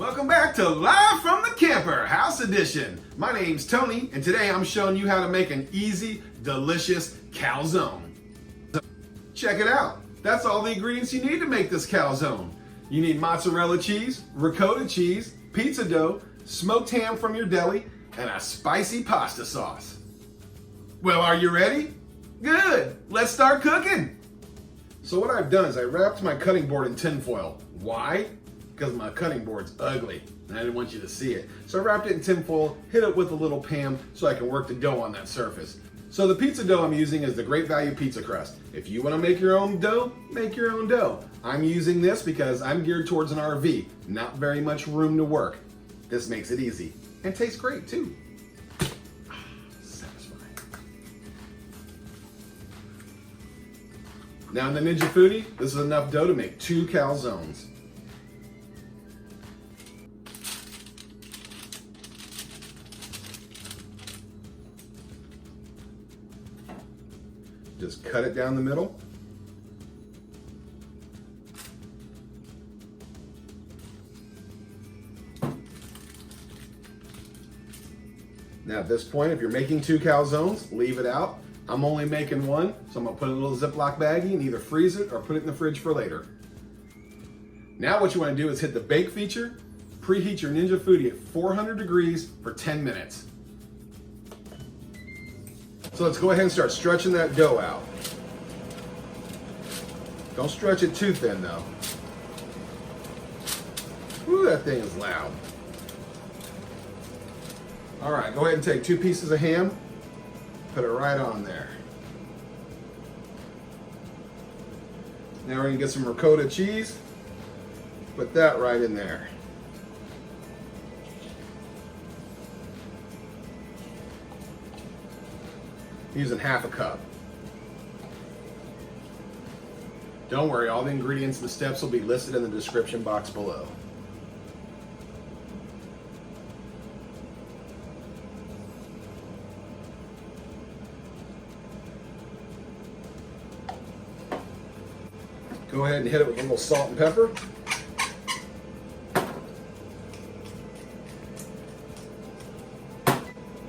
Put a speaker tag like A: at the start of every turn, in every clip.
A: Welcome back to Live from the Camper, House Edition. My name's Tony, and today I'm showing you how to make an easy, delicious calzone. Check it out. That's all the ingredients you need to make this calzone. You need mozzarella cheese, ricotta cheese, pizza dough, smoked ham from your deli, and a spicy pasta sauce. Well, are you ready? Good, let's start cooking. So what I've done is I wrapped my cutting board in tin foil. Why? Because my cutting board's ugly and I didn't want you to see it. So I wrapped it in tin foil, hit it with a little pan so I can work the dough on that surface. So the pizza dough I'm using is the Great Value pizza crust. If you want to make your own dough, make your own dough. I'm using this because I'm geared towards an RV, not very much room to work. This makes it easy and tastes great too. Satisfying. Now in the Ninja Foodi, this is enough dough to make 2 calzones. Just cut it down the middle. Now at this point, if you're making 2 calzones, leave it out. I'm only making 1, so I'm gonna put it in a little Ziploc baggie and either freeze it or put it in the fridge for later. Now what you wanna do is hit the bake feature, preheat your Ninja Foodi at 400 degrees for 10 minutes. So let's go ahead and start stretching that dough out. Don't stretch it too thin though. Whew, that thing is loud. All right, go ahead and take 2 pieces of ham, put it right on there. Now we're gonna get some ricotta cheese, put that right in there. Using half a cup. Don't worry, all the ingredients and the steps will be listed in the description box below. Go ahead and hit it with a little salt and pepper.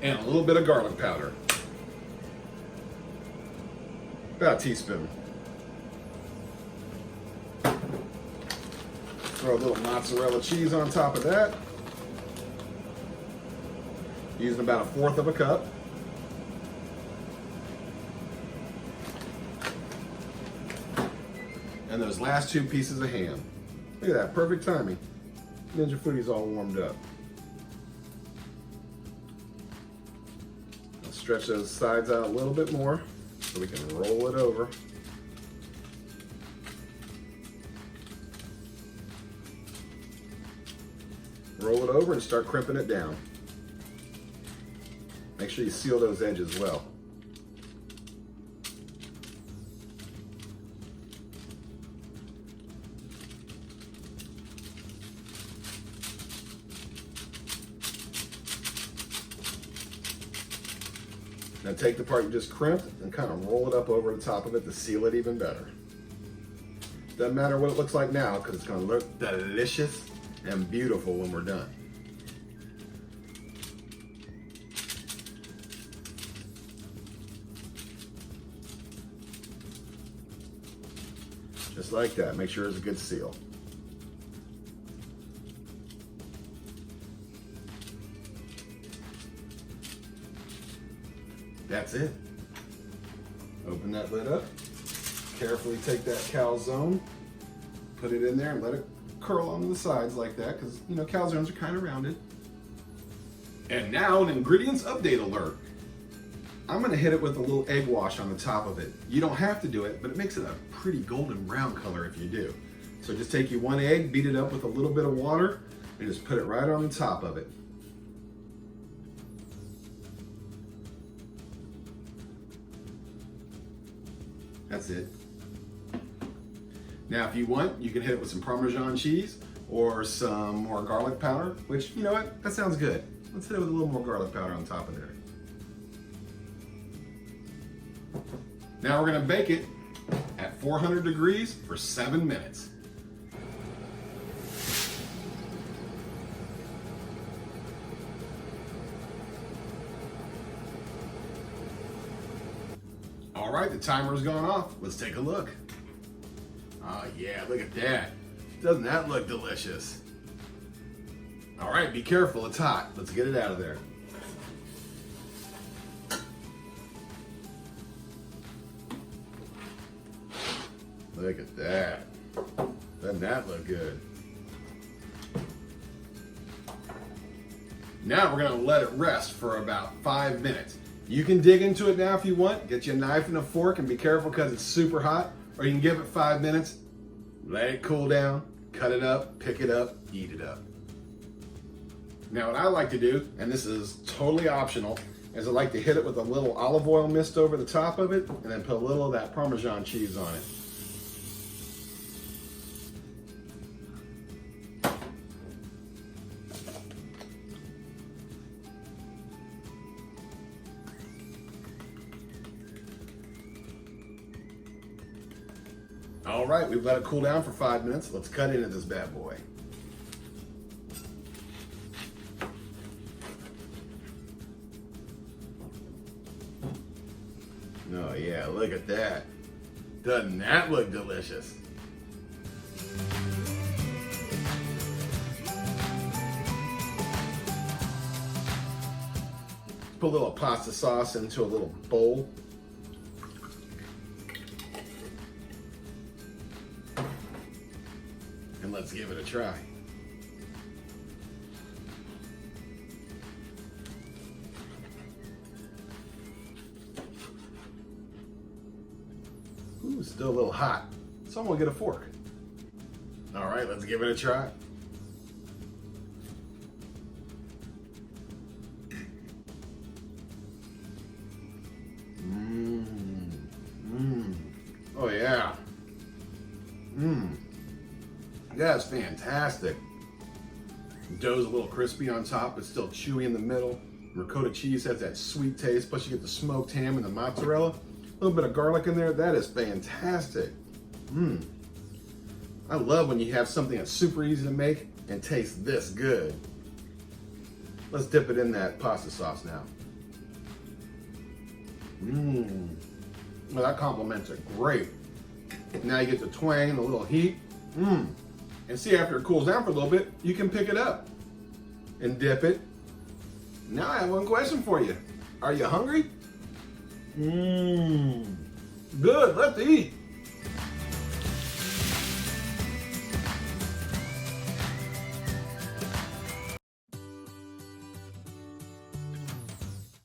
A: And a little bit of garlic powder. About a teaspoon. Throw a little mozzarella cheese on top of that. Using about 1/4 of a cup. And those last 2 pieces of ham. Look at that, perfect timing. Ninja Foodi's all warmed up. I'll stretch those sides out a little bit more so we can roll it over. Roll it over and start crimping it down. Make sure you seal those edges well. Now take the part you just crimped and kind of roll it up over the top of it to seal it even better. Doesn't matter what it looks like now because it's going to look delicious and beautiful when we're done. Just like that. Make sure it's a good seal. That's it. Open that lid up. Carefully take that calzone, put it in there and let it curl onto the sides like that because, you know, calzones are kind of rounded. And now an ingredients update alert. I'm gonna hit it with a little egg wash on the top of it. You don't have to do it, but it makes it a pretty golden brown color if you do. So just take you 1 egg, beat it up with a little bit of water, and just put it right on the top of it. That's it. Now, if you want, you can hit it with some Parmesan cheese or some more garlic powder, which, you know what, that sounds good. Let's hit it with a little more garlic powder on top of there. Now we're gonna bake it at 400 degrees for 7 minutes. All right, the timer's gone off. Let's take a look. Oh yeah, look at that. Doesn't that look delicious? All right, be careful, it's hot. Let's get it out of there. Look at that. Doesn't that look good? Now we're gonna let it rest for about 5 minutes. You can dig into it now if you want. Get you a knife and a fork and be careful because it's super hot. Or you can give it 5 minutes, let it cool down, cut it up, pick it up, eat it up. Now what I like to do, and this is totally optional, is I like to hit it with a little olive oil mist over the top of it and then put a little of that Parmesan cheese on it. All right, we've let it cool down for 5 minutes. Let's cut into this bad boy. Oh yeah, look at that. Doesn't that look delicious? Put a little pasta sauce into a little bowl. And let's give it a try. Ooh, still a little hot. Someone get a fork. All right, let's give it a try. Oh yeah. That's fantastic. Dough's a little crispy on top, but still chewy in the middle. Ricotta cheese has that sweet taste, plus you get the smoked ham and the mozzarella. A little bit of garlic in there. That is fantastic. I love when you have something that's super easy to make and tastes this good. Let's dip it in that pasta sauce now. Well, that complements it great. Now you get the twang and the little heat. And see, after it cools down for a little bit, you can pick it up and dip it. Now I have one question for you. Are you hungry? Good, let's eat.